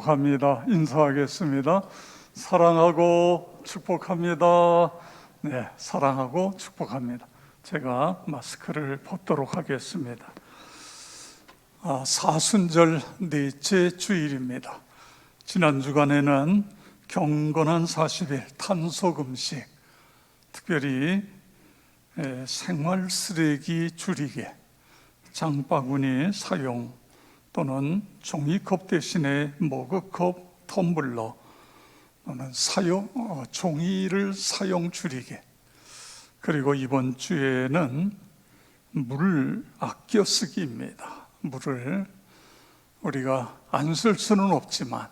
축복합니다. 인사하겠습니다. 사랑하고 축복합니다. 네, 사랑하고 축복합니다. 제가 마스크를 벗도록 하겠습니다. 사순절 넷째 주일입니다. 지난 주간에는 경건한 40일 탄소금식, 특별히 생활 쓰레기 줄이기, 장바구니 사용 또는 종이컵 대신에 머그컵, 텀블러 또는 종이를 사용 줄이기, 그리고 이번 주에는 물 아껴 쓰기입니다. 물을 우리가 안 쓸 수는 없지만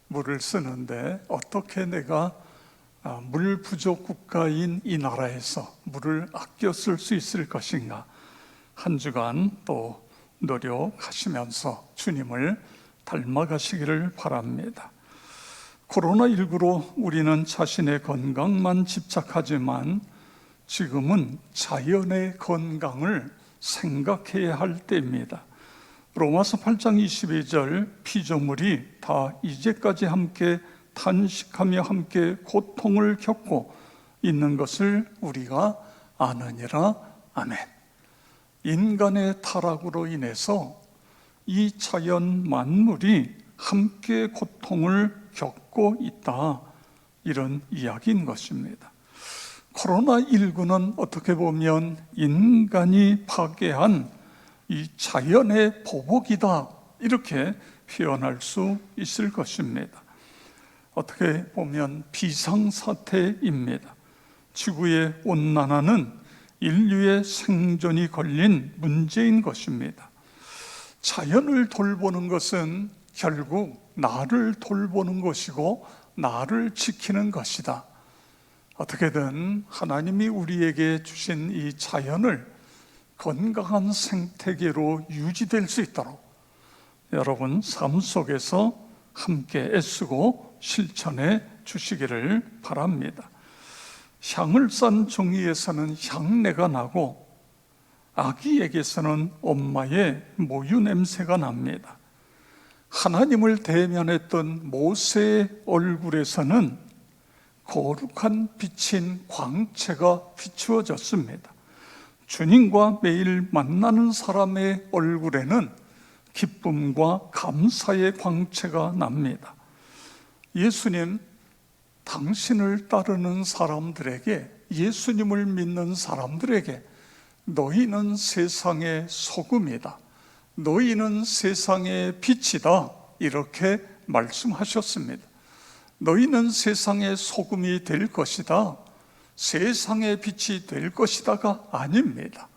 물을 쓰는데 어떻게 내가 물 부족 국가인 이 나라에서 물을 아껴 쓸 수 있을 것인가, 한 주간 또 노력하시면서 주님을 닮아가시기를 바랍니다. 코로나19로 우리는 자신의 건강만 집착하지만 지금은 자연의 건강을 생각해야 할 때입니다. 로마서 8장 22절, 피조물이 다 이제까지 함께 탄식하며 함께 고통을 겪고 있는 것을 우리가 아느니라. 아멘. 인간의 타락으로 인해서 이 자연 만물이 함께 고통을 겪고 있다, 이런 이야기인 것입니다. 코로나19는 어떻게 보면 인간이 파괴한 이 자연의 보복이다, 이렇게 표현할 수 있을 것입니다. 어떻게 보면 비상사태입니다. 지구의 온난화는 인류의 생존이 걸린 문제인 것입니다. 자연을 돌보는 것은 결국 나를 돌보는 것이고 나를 지키는 것이다. 어떻게든 하나님이 우리에게 주신 이 자연을 건강한 생태계로 유지될 수 있도록 여러분 삶 속에서 함께 애쓰고 실천해 주시기를 바랍니다. 향을 싼 종이에서는 향내가 나고 아기에게서는 엄마의 모유 냄새가 납니다. 하나님을 대면했던 모세의 얼굴에서는 거룩한 빛인 광채가 비추어졌습니다. 주님과 매일 만나는 사람의 얼굴에는 기쁨과 감사의 광채가 납니다. 예수님, 당신을 따르는 사람들에게, 예수님을 믿는 사람들에게 너희는 세상의 소금이다, 너희는 세상의 빛이다, 이렇게 말씀하셨습니다. 너희는 세상의 소금이 될 것이다, 세상의 빛이 될 것이다가 아닙니다.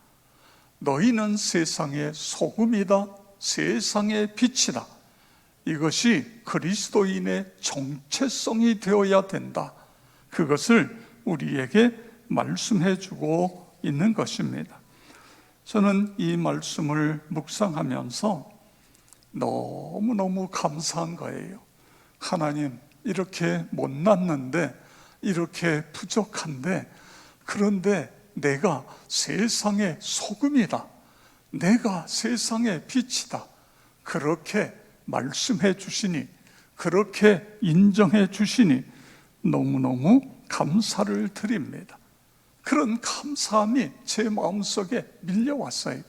너희는 세상의 소금이다, 세상의 빛이다, 이것이 그리스도인의 정체성이 되어야 된다, 그것을 우리에게 말씀해 주고 있는 것입니다. 저는 이 말씀을 묵상하면서 너무너무 감사한 거예요. 하나님, 이렇게 못났는데, 이렇게 부족한데, 그런데 내가 세상의 소금이다, 내가 세상의 빛이다, 그렇게 말씀해 주시니, 그렇게 인정해 주시니 너무너무 감사를 드립니다. 그런 감사함이 제 마음속에 밀려왔어요.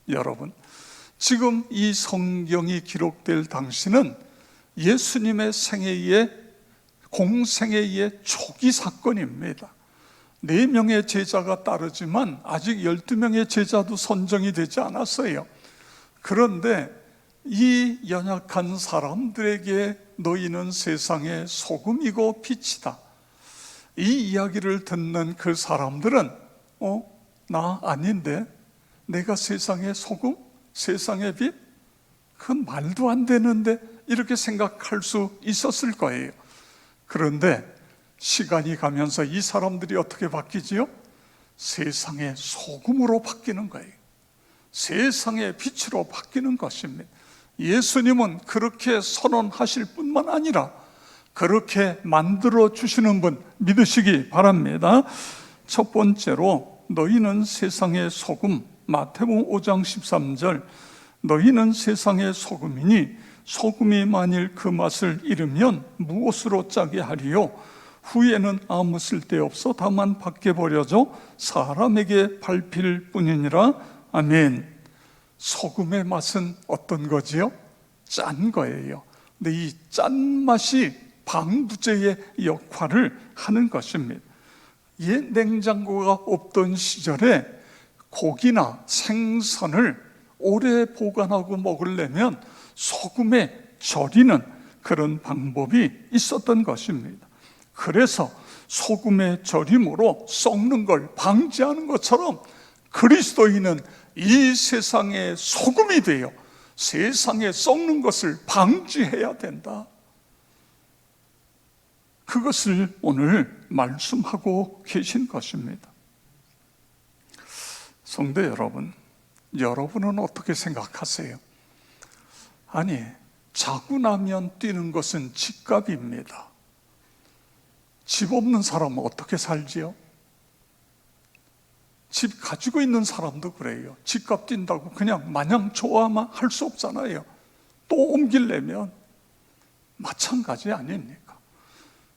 여러분, 지금 이 성경이 기록될 당시는 예수님의 생애의 공생애의 초기 사건입니다. 4명의 제자가 따르지만 아직 12명의 제자도 선정이 되지 않았어요. 그런데 이 연약한 사람들에게 너희는 세상의 소금이고 빛이다, 이 이야기를 듣는 그 사람들은 나 아닌데 내가 세상의 소금, 세상의 빛? 그건 말도 안 되는데, 이렇게 생각할 수 있었을 거예요. 그런데 시간이 가면서 이 사람들이 어떻게 바뀌지요? 세상의 소금으로 바뀌는 거예요. 세상의 빛으로 바뀌는 것입니다. 예수님은 그렇게 선언하실 뿐만 아니라 그렇게 만들어 주시는 분 믿으시기 바랍니다. 첫 번째로 너희는 세상의 소금, 마태복음 5장 13절, 너희는 세상의 소금이니 소금이 만일 그 맛을 잃으면 무엇으로 짜게 하리요? 후에는 아무 쓸데없어 다만 밖에 버려져 사람에게 밟힐 뿐이니라. 아멘. 소금의 맛은 어떤 거지요? 짠 거예요. 근데 이 짠맛이 방부제의 역할을 하는 것입니다. 옛 냉장고가 없던 시절에 고기나 생선을 오래 보관하고 먹으려면 소금에 절이는 그런 방법이 있었던 것입니다. 그래서 소금의 절임으로 썩는 걸 방지하는 것처럼 그리스도인은 이 세상의 소금이 되어 세상에 썩는 것을 방지해야 된다. 그것을 오늘 말씀하고 계신 것입니다. 성도 여러분, 여러분은 어떻게 생각하세요? 아니, 자고 나면 뛰는 것은 집값입니다. 집 없는 사람은 어떻게 살지요? 집 가지고 있는 사람도 그래요. 집값 뛴다고 그냥 마냥 좋아만 할 수 없잖아요. 또 옮기려면 마찬가지 아닙니까?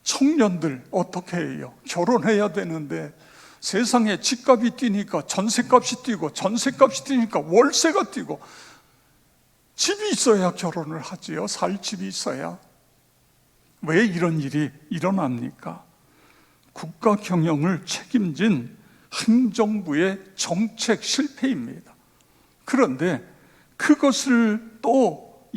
청년들 어떻게 해요? 결혼해야 되는데 세상에 집값이 뛰니까 전세값이 뛰고 전세값이 뛰니까 월세가 뛰고 집이 있어야 결혼을 하지요. 살 집이 있어야. 왜 이런 일이 일어납니까? 국가 경영을 책임진 행정부의 정책 실패입니다. 그런데 그것을 또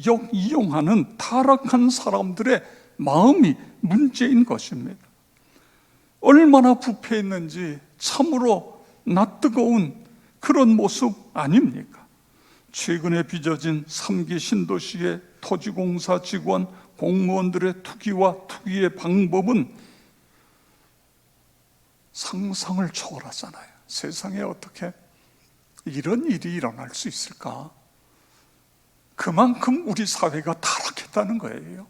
역이용하는 타락한 사람들의 마음이 문제인 것입니다. 얼마나 부패했는지 참으로 낯뜨거운 그런 모습 아닙니까? 최근에 빚어진 3기 신도시의 토지공사 직원, 공무원들의 투기와 투기의 방법은 상상을 초월하잖아요. 세상에 어떻게 이런 일이 일어날 수 있을까? 그만큼 우리 사회가 타락했다는 거예요.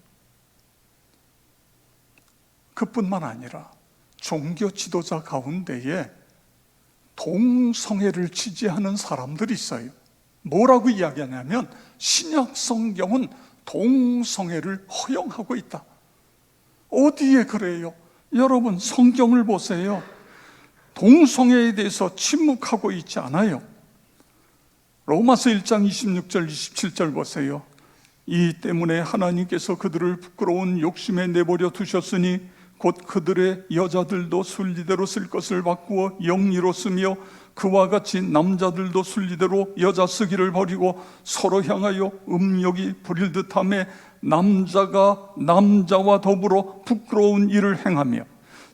그뿐만 아니라 종교 지도자 가운데에 동성애를 지지하는 사람들이 있어요. 뭐라고 이야기하냐면 신약 성경은 동성애를 허용하고 있다. 어디에 그래요? 여러분 성경을 보세요. 동성애에 대해서 침묵하고 있지 않아요. 로마서 1장 26절 27절 보세요. 이 때문에 하나님께서 그들을 부끄러운 욕심에 내버려 두셨으니 곧 그들의 여자들도 순리대로 쓸 것을 바꾸어 영리로 쓰며 그와 같이 남자들도 순리대로 여자 쓰기를 버리고 서로 향하여 음욕이 부릴 듯하며 남자가 남자와 더불어 부끄러운 일을 행하며.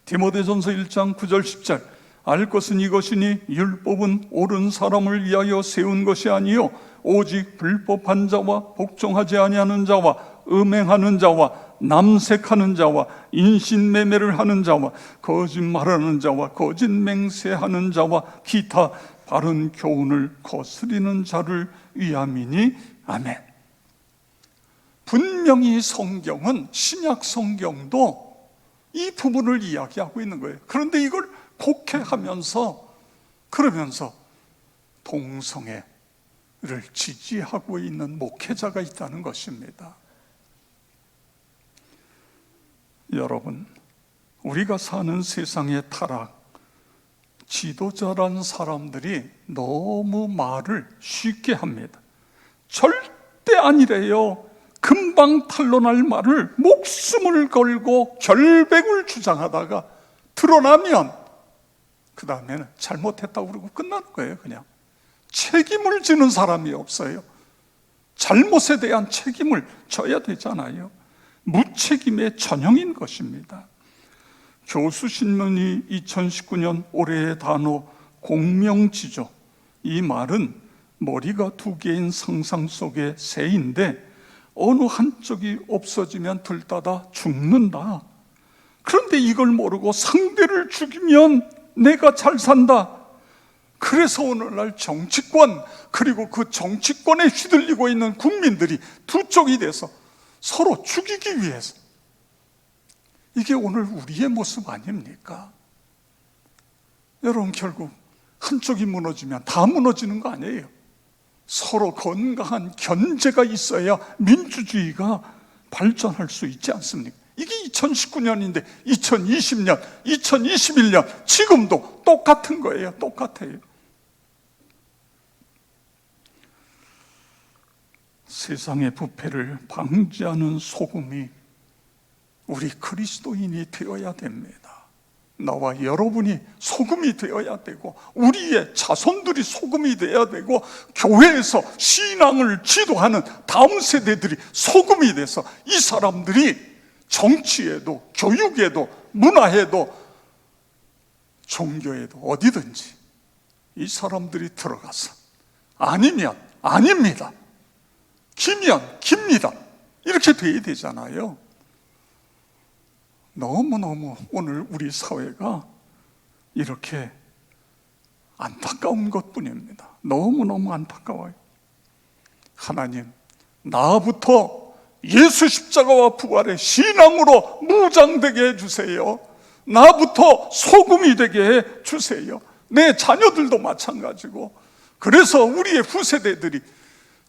디모데전서 1장 9절 10절 알 것은 이것이니 율법은 옳은 사람을 위하여 세운 것이 아니요 오직 불법한 자와 복종하지 아니하는 자와 음행하는 자와 남색하는 자와 인신매매를 하는 자와 거짓말하는 자와 거짓 맹세하는 자와 기타 바른 교훈을 거스리는 자를 위함이니. 아멘. 분명히 성경은 신약 성경도 이 부분을 이야기하고 있는 거예요. 그런데 이걸 곡해하면서 그러면서 동성애를 지지하고 있는 목회자가 있다는 것입니다. 여러분, 우리가 사는 세상의 타락, 지도자란 사람들이 너무 말을 쉽게 합니다. 절대 아니래요. 금방 탄로날 말을 목숨을 걸고 결백을 주장하다가 드러나면 그 다음에는 잘못했다고 그러고 끝나는 거예요. 그냥 책임을 지는 사람이 없어요. 잘못에 대한 책임을 져야 되잖아요. 무책임의 전형인 것입니다. 교수신문이 2019년 올해의 단어 공명지조, 이 말은 머리가 두 개인 상상 속의 새인데 어느 한쪽이 없어지면 둘 다 죽는다. 그런데 이걸 모르고 상대를 죽이면 내가 잘 산다. 그래서 오늘날 정치권, 그리고 그 정치권에 휘둘리고 있는 국민들이 두 쪽이 돼서 서로 죽이기 위해서, 이게 오늘 우리의 모습 아닙니까? 여러분, 결국 한쪽이 무너지면 다 무너지는 거 아니에요? 서로 건강한 견제가 있어야 민주주의가 발전할 수 있지 않습니까? 이게 2019년인데 2020년, 2021년 지금도 똑같은 거예요. 똑같아요. 세상의 부패를 방지하는 소금이 우리 그리스도인이 되어야 됩니다. 나와 여러분이 소금이 되어야 되고, 우리의 자손들이 소금이 되어야 되고, 교회에서 신앙을 지도하는 다음 세대들이 소금이 돼서 이 사람들이 정치에도 교육에도 문화에도 종교에도 어디든지 이 사람들이 들어가서 아니면 아닙니다, 기면 깁니다, 이렇게 돼야 되잖아요. 너무너무 오늘 우리 사회가 이렇게 안타까운 것뿐입니다. 너무너무 안타까워요. 하나님, 나부터 예수 십자가와 부활의 신앙으로 무장되게 해주세요. 나부터 소금이 되게 해주세요. 내 자녀들도 마찬가지고. 그래서 우리의 후세대들이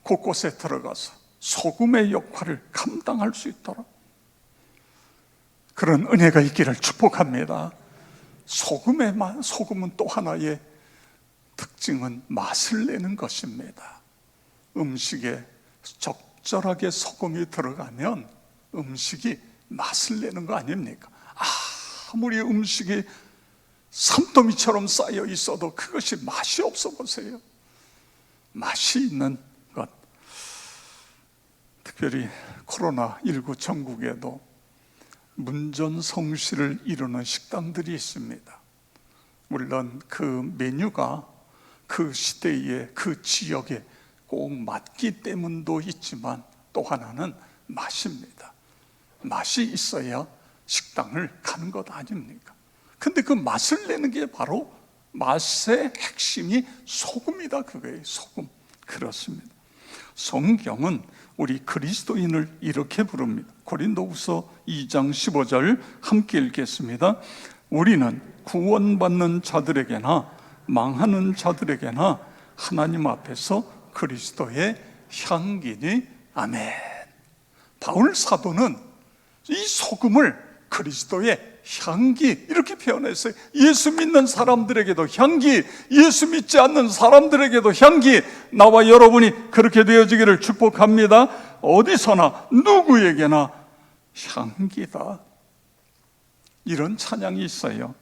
곳곳에 들어가서 소금의 역할을 감당할 수 있도록 그런 은혜가 있기를 축복합니다. 소금은 또 하나의 특징은 맛을 내는 것입니다. 음식에 적절하게 소금이 들어가면 음식이 맛을 내는 거 아닙니까? 아무리 음식이 산더미처럼 쌓여 있어도 그것이 맛이 없어 보세요. 맛이 있는 것, 특별히 코로나19 전국에도 문전성시를 이루는 식당들이 있습니다. 물론 그 메뉴가 그 시대에 그 지역에 꼭 맞기 때문도 있지만 또 하나는 맛입니다. 맛이 있어야 식당을 가는 것 아닙니까? 근데 그 맛을 내는 게 바로 맛의 핵심이 소금이다, 그거예요. 소금. 그렇습니다. 성경은 우리 그리스도인을 이렇게 부릅니다. 고린도후서 2장 15절 함께 읽겠습니다. 우리는 구원받는 자들에게나 망하는 자들에게나 하나님 앞에서 그리스도의 향기니 아멘. 바울 사도는 이 소금을 그리스도의 향기 이렇게 표현했어요. 예수 믿는 사람들에게도 향기, 예수 믿지 않는 사람들에게도 향기, 나와 여러분이 그렇게 되어지기를 축복합니다. 어디서나 누구에게나 향기다. 이런 찬양이 있어요.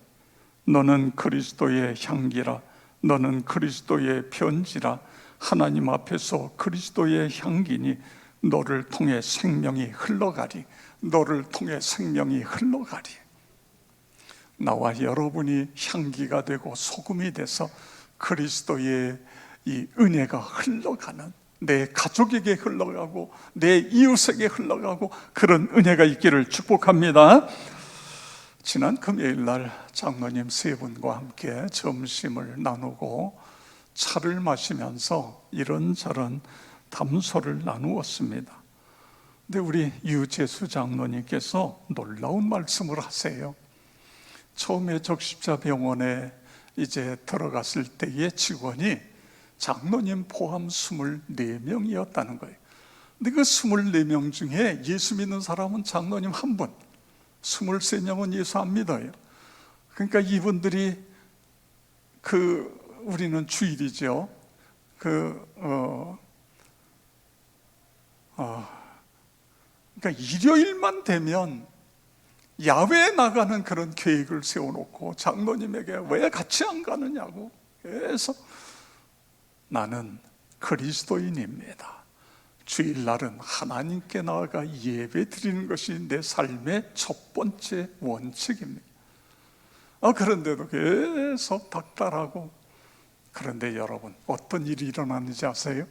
너는 그리스도의 향기라, 너는 그리스도의 편지라, 하나님 앞에서 그리스도의 향기니 너를 통해 생명이 흘러가리, 너를 통해 생명이 흘러가리. 나와 여러분이 향기가 되고 소금이 돼서 그리스도의 이 은혜가 흘러가는, 내 가족에게 흘러가고 내 이웃에게 흘러가고 그런 은혜가 있기를 축복합니다. 지난 금요일날 장로님 세 분과 함께 점심을 나누고 차를 마시면서 이런저런 담소를 나누었습니다. 근데 우리 유재수 장로님께서 놀라운 말씀을 하세요. 처음에 적십자병원에 이제 들어갔을 때의 직원이 장로님 포함 24명이었다는 거예요. 근데 그 24명 중에 예수 믿는 사람은 장로님 한 분, 23명은 예수 안 믿어요. 그러니까 이분들이 우리는 주일이죠. 그러니까 일요일만 되면 야외에 나가는 그런 계획을 세워놓고 장로님에게 왜 같이 안 가느냐고 계속, 나는 그리스도인입니다. 주일날은 하나님께 나아가 예배 드리는 것이 내 삶의 첫 번째 원칙입니다. 그런데도 계속 닥달하고. 그런데 여러분, 어떤 일이 일어났는지 아세요?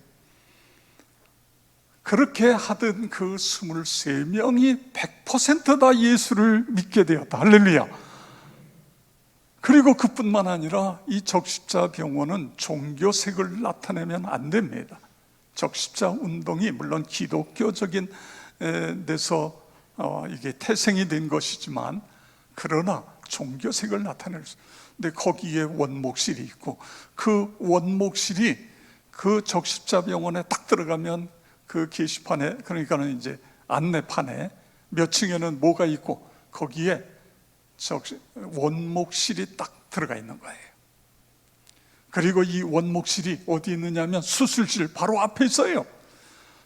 그렇게 하던 그 23명이 100% 다 예수를 믿게 되었다. 할렐루야. 그리고 그뿐만 아니라 이 적십자병원은 종교색을 나타내면 안 됩니다. 적십자 운동이 물론 기독교적인 데서 이게 태생이 된 것이지만, 그러나 종교색을 나타낼 수. 근데 거기에 원목실이 있고, 그 원목실이 그 적십자병원에 딱 들어가면 그 게시판에, 그러니까는 이제 안내판에 몇 층에는 뭐가 있고 거기에 원목실이 딱 들어가 있는 거예요. 그리고 이 원목실이 어디 있느냐면 수술실 바로 앞에 있어요.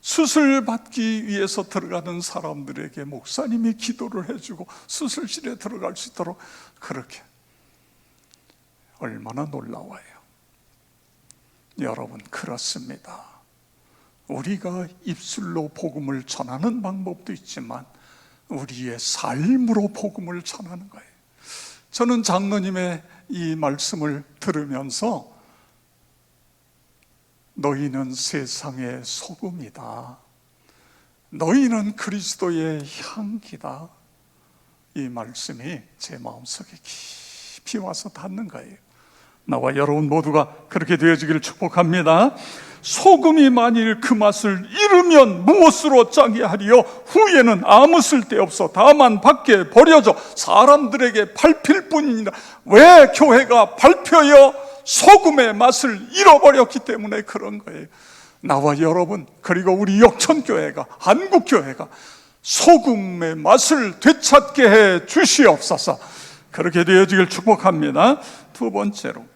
수술 받기 위해서 들어가는 사람들에게 목사님이 기도를 해주고 수술실에 들어갈 수 있도록, 그렇게. 얼마나 놀라워요. 여러분, 그렇습니다. 우리가 입술로 복음을 전하는 방법도 있지만 우리의 삶으로 복음을 전하는 거예요. 저는 장로님의 이 말씀을 들으면서 너희는 세상의 소금이다, 너희는 그리스도의 향기다, 이 말씀이 제 마음속에 깊이 와서 닿는 거예요. 나와 여러분 모두가 그렇게 되어지기를 축복합니다. 소금이 만일 그 맛을 잃으면 무엇으로 짜게 하리요? 후에는 아무 쓸데없어 다만 밖에 버려져 사람들에게 밟힐 뿐이니라. 왜 교회가 밟혀요? 소금의 맛을 잃어버렸기 때문에 그런 거예요. 나와 여러분, 그리고 우리 역천교회가, 한국교회가 소금의 맛을 되찾게 해 주시옵소서. 그렇게 되어지길 축복합니다. 두 번째로,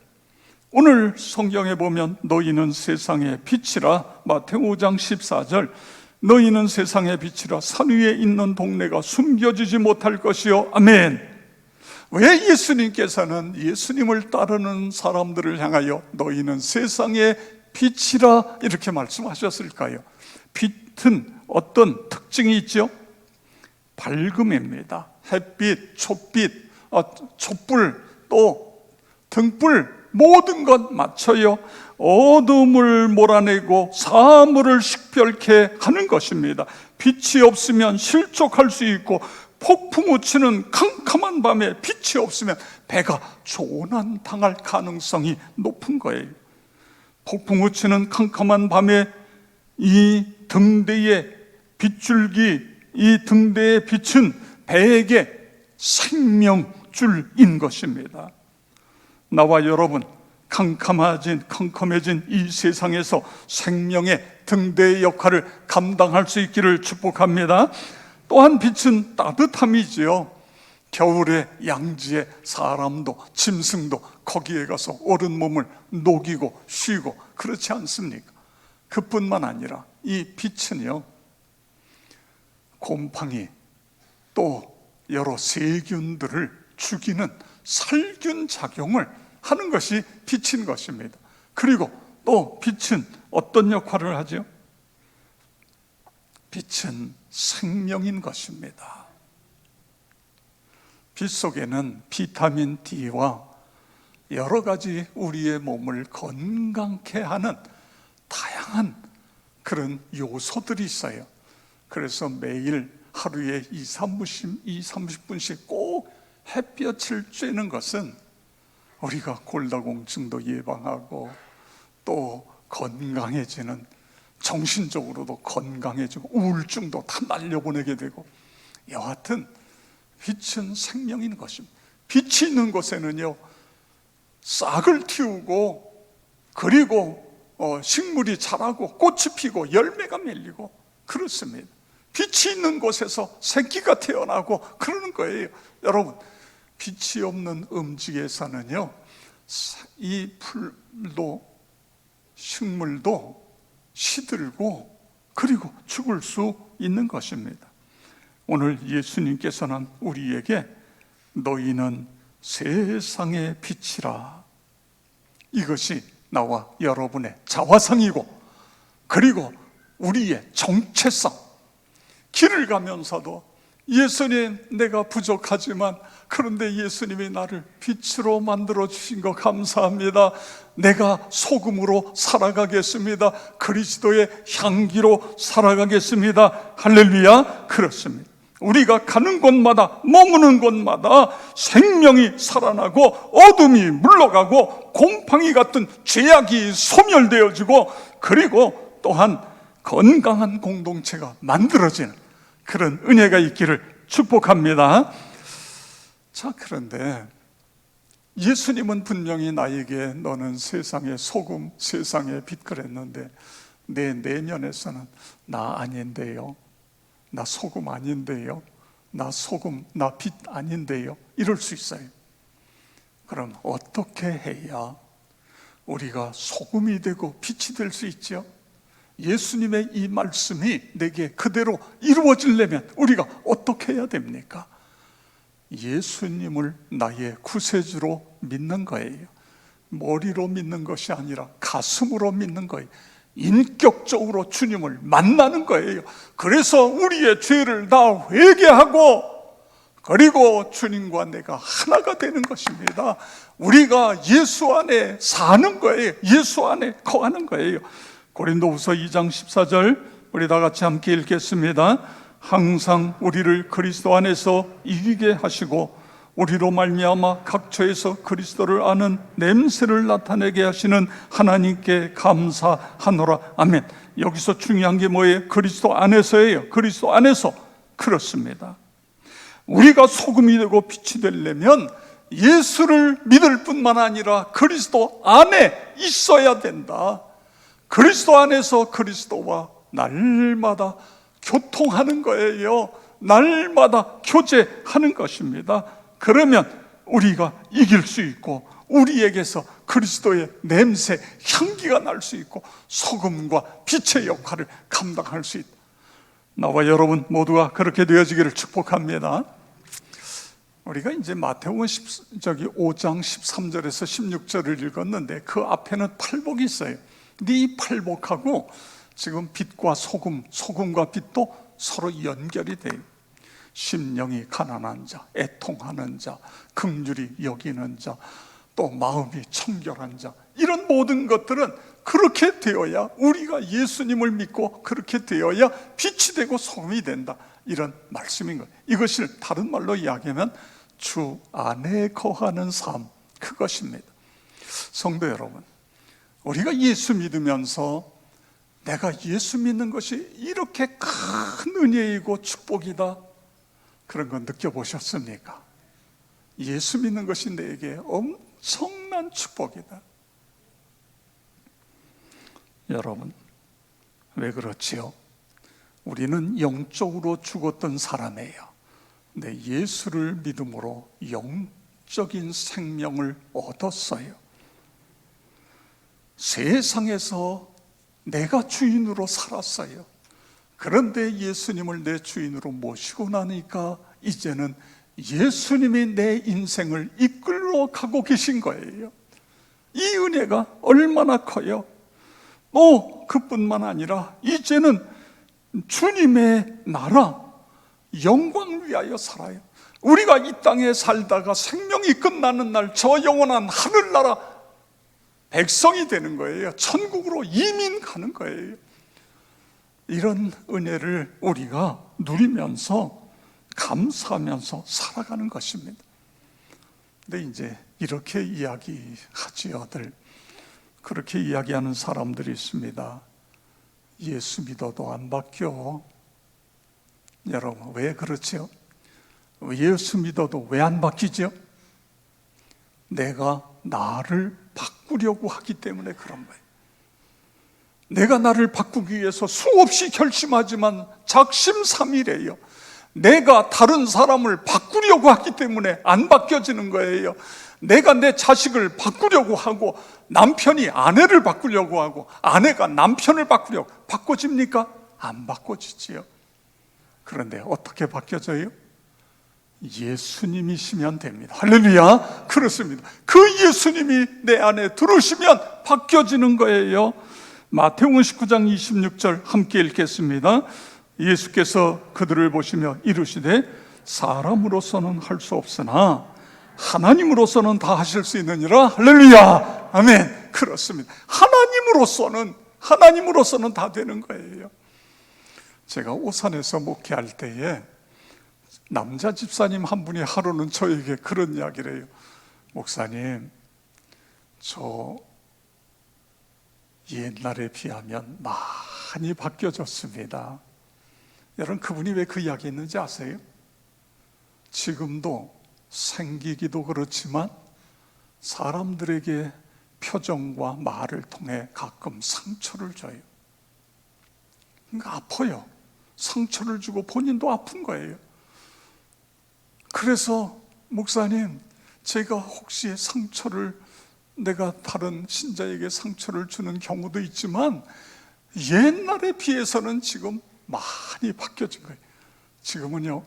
오늘 성경에 보면 너희는 세상의 빛이라, 마태복음 5장 14절, 너희는 세상의 빛이라 산 위에 있는 동네가 숨겨지지 못할 것이요. 아멘. 왜 예수님께서는 예수님을 따르는 사람들을 향하여 너희는 세상의 빛이라 이렇게 말씀하셨을까요? 빛은 어떤 특징이 있죠? 밝음입니다. 햇빛, 촛빛, 촛불, 또 등불, 모든 것 맞춰요. 어둠을 몰아내고 사물을 식별케 하는 것입니다. 빛이 없으면 실족할 수 있고, 폭풍우 치는 캄캄한 밤에 빛이 없으면 배가 조난 당할 가능성이 높은 거예요. 폭풍우 치는 캄캄한 밤에 이 등대의 빗줄기, 이 등대의 빛은 배에게 생명줄인 것입니다. 나와 여러분, 캄캄해진 이 세상에서 생명의 등대의 역할을 감당할 수 있기를 축복합니다. 또한 빛은 따뜻함이지요. 겨울에 양지에 사람도 짐승도 거기에 가서 얼은 몸을 녹이고 쉬고 그렇지 않습니까? 그뿐만 아니라 이 빛은요, 곰팡이 또 여러 세균들을 죽이는 살균 작용을 하는 것이 빛인 것입니다. 그리고 또 빛은 어떤 역할을 하죠? 빛은 생명인 것입니다. 빛 속에는 비타민 D와 여러 가지 우리의 몸을 건강케 하는 다양한 그런 요소들이 있어요. 그래서 매일 하루에 30분씩 꼭 햇볕을 쬐는 것은 우리가 골다공증도 예방하고 또 건강해지는, 정신적으로도 건강해지고 우울증도 다 날려보내게 되고, 여하튼 빛은 생명인 것입니다. 빛이 있는 곳에는요, 싹을 틔우고, 그리고 식물이 자라고 꽃이 피고 열매가 맺리고 그렇습니다. 빛이 있는 곳에서 새끼가 태어나고 그러는 거예요. 여러분, 빛이 없는 음지에서는요, 이 풀도 식물도 시들고 그리고 죽을 수 있는 것입니다. 오늘 예수님께서는 우리에게 너희는 세상의 빛이라, 이것이 나와 여러분의 자화상이고, 그리고 우리의 정체성. 길을 가면서도 예수님, 내가 부족하지만 그런데 예수님이 나를 빛으로 만들어 주신 거 감사합니다. 내가 소금으로 살아가겠습니다. 그리스도의 향기로 살아가겠습니다. 할렐루야. 그렇습니다. 우리가 가는 곳마다, 머무는 곳마다 생명이 살아나고 어둠이 물러가고 곰팡이 같은 죄악이 소멸되어지고, 그리고 또한 건강한 공동체가 만들어지는 그런 은혜가 있기를 축복합니다. 자, 그런데 예수님은 분명히 나에게 너는 세상의 소금, 세상의 빛 그랬는데 내 내면에서는 나 아닌데요, 나 소금 아닌데요, 나 소금, 나 빛 아닌데요, 이럴 수 있어요. 그럼 어떻게 해야 우리가 소금이 되고 빛이 될 수 있죠? 예수님의 이 말씀이 내게 그대로 이루어지려면 우리가 어떻게 해야 됩니까? 예수님을 나의 구세주로 믿는 거예요. 머리로 믿는 것이 아니라 가슴으로 믿는 거예요. 인격적으로 주님을 만나는 거예요. 그래서 우리의 죄를 다 회개하고 그리고 주님과 내가 하나가 되는 것입니다. 우리가 예수 안에 사는 거예요. 예수 안에 거하는 거예요. 고린도후서 2장 14절 우리 다 같이 함께 읽겠습니다. 항상 우리를 그리스도 안에서 이기게 하시고 우리로 말미암아 각처에서 그리스도를 아는 냄새를 나타내게 하시는 하나님께 감사하노라. 아멘. 여기서 중요한 게 뭐예요? 그리스도 안에서예요. 그리스도 안에서. 그렇습니다. 우리가 소금이 되고 빛이 되려면 예수를 믿을 뿐만 아니라 그리스도 안에 있어야 된다. 그리스도 안에서 그리스도와 날마다 교통하는 거예요. 날마다 교제하는 것입니다. 그러면 우리가 이길 수 있고 우리에게서 그리스도의 냄새, 향기가 날 수 있고 소금과 빛의 역할을 감당할 수 있다. 나와 여러분 모두가 그렇게 되어지기를 축복합니다. 우리가 이제 마태복음 5장 13절에서 16절을 읽었는데 그 앞에는 팔복이 있어요. 근데 이 팔복하고 지금 빛과 소금, 소금과 빛도 서로 연결이 돼요. 심령이 가난한 자, 애통하는 자, 긍휼히 여기는 자, 또 마음이 청결한 자, 이런 모든 것들은 그렇게 되어야, 우리가 예수님을 믿고 그렇게 되어야 빛이 되고 소금이 된다, 이런 말씀인 거예요. 이것을 다른 말로 이야기하면 주 안에 거하는 삶, 그것입니다. 성도 여러분, 우리가 예수 믿으면서 내가 예수 믿는 것이 이렇게 큰 은혜이고 축복이다, 그런 건 느껴보셨습니까? 예수 믿는 것이 내게 엄청난 축복이다. 여러분, 왜 그렇지요? 우리는 영적으로 죽었던 사람이에요. 근데 예수를 믿음으로 영적인 생명을 얻었어요. 세상에서 내가 주인으로 살았어요. 그런데 예수님을 내 주인으로 모시고 나니까 이제는 예수님이 내 인생을 이끌어 가고 계신 거예요. 이 은혜가 얼마나 커요. 또 그뿐만 아니라 이제는 주님의 나라, 영광을 위하여 살아요. 우리가 이 땅에 살다가 생명이 끝나는 날 저 영원한 하늘나라 백성이 되는 거예요. 천국으로 이민 가는 거예요. 이런 은혜를 우리가 누리면서 감사하면서 살아가는 것입니다. 근데 이제 이렇게 이야기하지요들, 그렇게 이야기하는 사람들이 있습니다. 예수 믿어도 안 바뀌어. 여러분, 왜 그렇죠? 예수 믿어도 왜 안 바뀌죠? 내가 나를 바꾸려고 하기 때문에 그런 거예요. 내가 나를 바꾸기 위해서 수없이 결심하지만 작심삼일이에요. 내가 다른 사람을 바꾸려고 하기 때문에 안 바뀌어지는 거예요. 내가 내 자식을 바꾸려고 하고, 남편이 아내를 바꾸려고 하고, 아내가 남편을 바꾸려고, 바꿔집니까? 안 바꿔지지요. 그런데 어떻게 바뀌어져요? 예수님이시면 됩니다. 할렐루야. 그렇습니다. 그 예수님이 내 안에 들어오시면 바뀌어지는 거예요. 마태복음 19장 26절 함께 읽겠습니다. 예수께서 그들을 보시며 이르시되 사람으로서는 할 수 없으나 하나님으로서는 다 하실 수 있느니라. 할렐루야. 아멘. 그렇습니다. 하나님으로서는 다 되는 거예요. 제가 오산에서 목회할 때에 남자 집사님 한 분이 하루는 저에게 그런 이야기를 해요. 목사님, 저 옛날에 비하면 많이 바뀌어졌습니다. 여러분, 그분이 왜 그 이야기 했는지 아세요? 지금도 생기기도 그렇지만 사람들에게 표정과 말을 통해 가끔 상처를 줘요. 그러니까 아파요. 상처를 주고 본인도 아픈 거예요. 그래서 목사님, 제가 혹시 내가 다른 신자에게 상처를 주는 경우도 있지만 옛날에 비해서는 지금 많이 바뀌어진 거예요. 지금은요,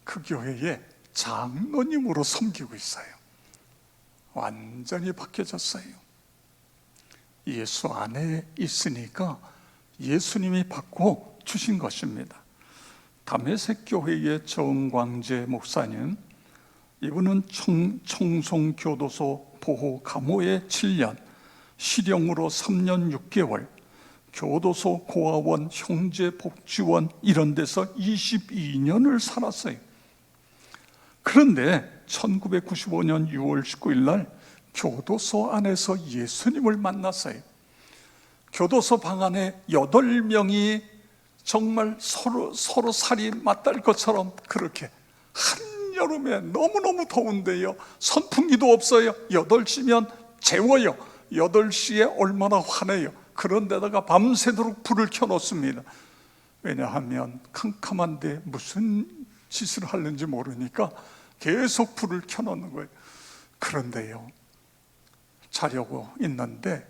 그 교회에 장로님으로 섬기고 있어요. 완전히 바뀌어졌어요. 예수 안에 있으니까 예수님이 받고 주신 것입니다. 다메섹 교회의 정광재 목사님, 이분은 청송교도소 보호 감호에 7년, 실형으로 3년 6개월, 교도소 고아원, 형제복지원 이런 데서 22년을 살았어요. 그런데 1995년 6월 19일 날 교도소 안에서 예수님을 만났어요. 교도소 방 안에 8명이 정말 서로 살이 맞닿을 것처럼 그렇게 한여름에 너무너무 더운데요, 선풍기도 없어요. 8시면 재워요. 8시에 얼마나 화내요. 그런데다가 밤새도록 불을 켜놓습니다. 왜냐하면 캄캄한데 무슨 짓을 하는지 모르니까 계속 불을 켜놓는 거예요. 그런데요, 자려고 있는데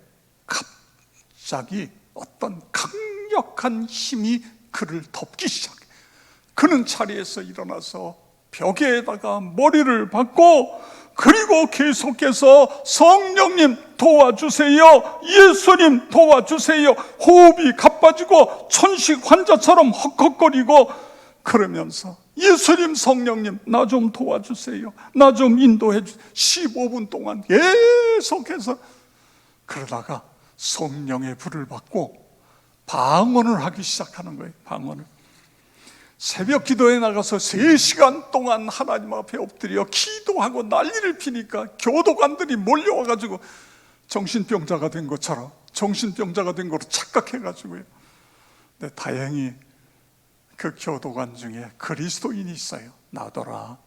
갑자기 어떤 강력한 힘이 그를 덮기 시작해. 그는 자리에서 일어나서 벽에다가 머리를 박고, 그리고 계속해서 성령님 도와주세요, 예수님 도와주세요, 호흡이 가빠지고 천식 환자처럼 헉헉거리고 그러면서 예수님, 성령님 나 좀 도와주세요, 나 좀 인도해 주세요. 15분 동안 계속해서 그러다가 성령의 불을 받고 방언을 하기 시작하는 거예요. 방언을. 새벽 기도에 나가서 3시간 동안 하나님 앞에 엎드려 기도하고 난리를 피니까 교도관들이 몰려와가지고 정신병자가 된 것처럼, 정신병자가 된 거로 착각해가지고요. 근데 다행히 그 교도관 중에 그리스도인이 있어요. 나더라,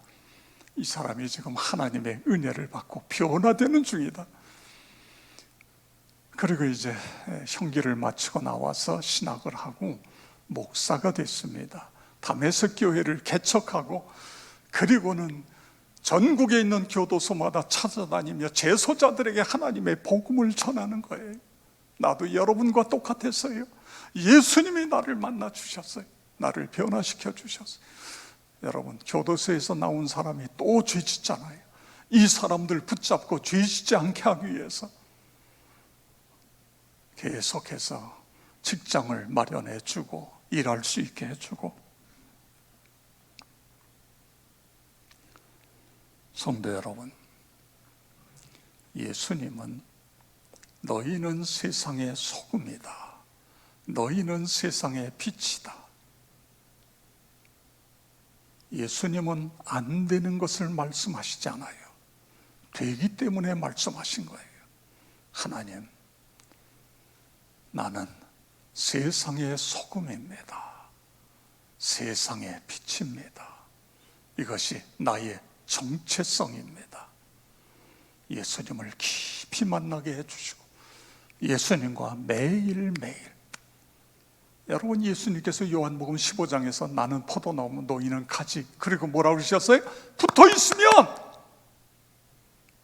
이 사람이 지금 하나님의 은혜를 받고 변화되는 중이다. 그리고 이제 형기를 마치고 나와서 신학을 하고 목사가 됐습니다. 다메섹 교회를 개척하고, 그리고는 전국에 있는 교도소마다 찾아다니며 재소자들에게 하나님의 복음을 전하는 거예요. 나도 여러분과 똑같았어요. 예수님이 나를 만나 주셨어요. 나를 변화시켜 주셨어요. 여러분, 교도소에서 나온 사람이 또 죄 짓잖아요. 이 사람들 붙잡고 죄 짓지 않게 하기 위해서 계속해서 직장을 마련해 주고 일할 수 있게 해주고. 성도 여러분, 예수님은 너희는 세상의 소금이다, 너희는 세상의 빛이다. 예수님은 안 되는 것을 말씀하시지 않아요. 되기 때문에 말씀하신 거예요. 하나님, 나는 세상의 소금입니다, 세상의 빛입니다. 이것이 나의 정체성입니다. 예수님을 깊이 만나게 해주시고 예수님과 매일매일, 여러분, 예수님께서 요한복음 15장에서 나는 포도나무, 너희는 가지, 그리고 뭐라고 그러셨어요? 붙어있으면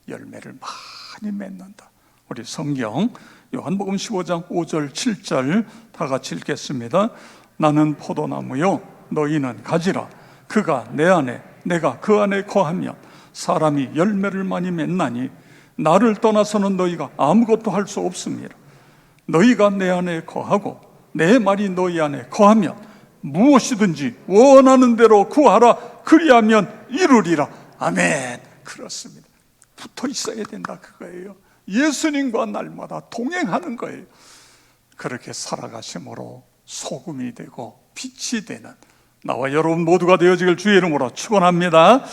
열매를 많이 맺는다. 우리 성경 요한복음 15장 5절 7절 다 같이 읽겠습니다. 나는 포도나무요, 너희는 가지라. 그가 내 안에, 내가 그 안에 거하면 사람이 열매를 많이 맺나니 나를 떠나서는 너희가 아무것도 할 수 없습니다. 너희가 내 안에 거하고 내 말이 너희 안에 거하면 무엇이든지 원하는 대로 구하라. 그리하면 이루리라. 아멘. 그렇습니다. 붙어 있어야 된다, 그거예요. 예수님과 날마다 동행하는 거예요. 그렇게 살아가심으로 소금이 되고 빛이 되는 나와 여러분 모두가 되어지길 주의 이름으로 축원합니다.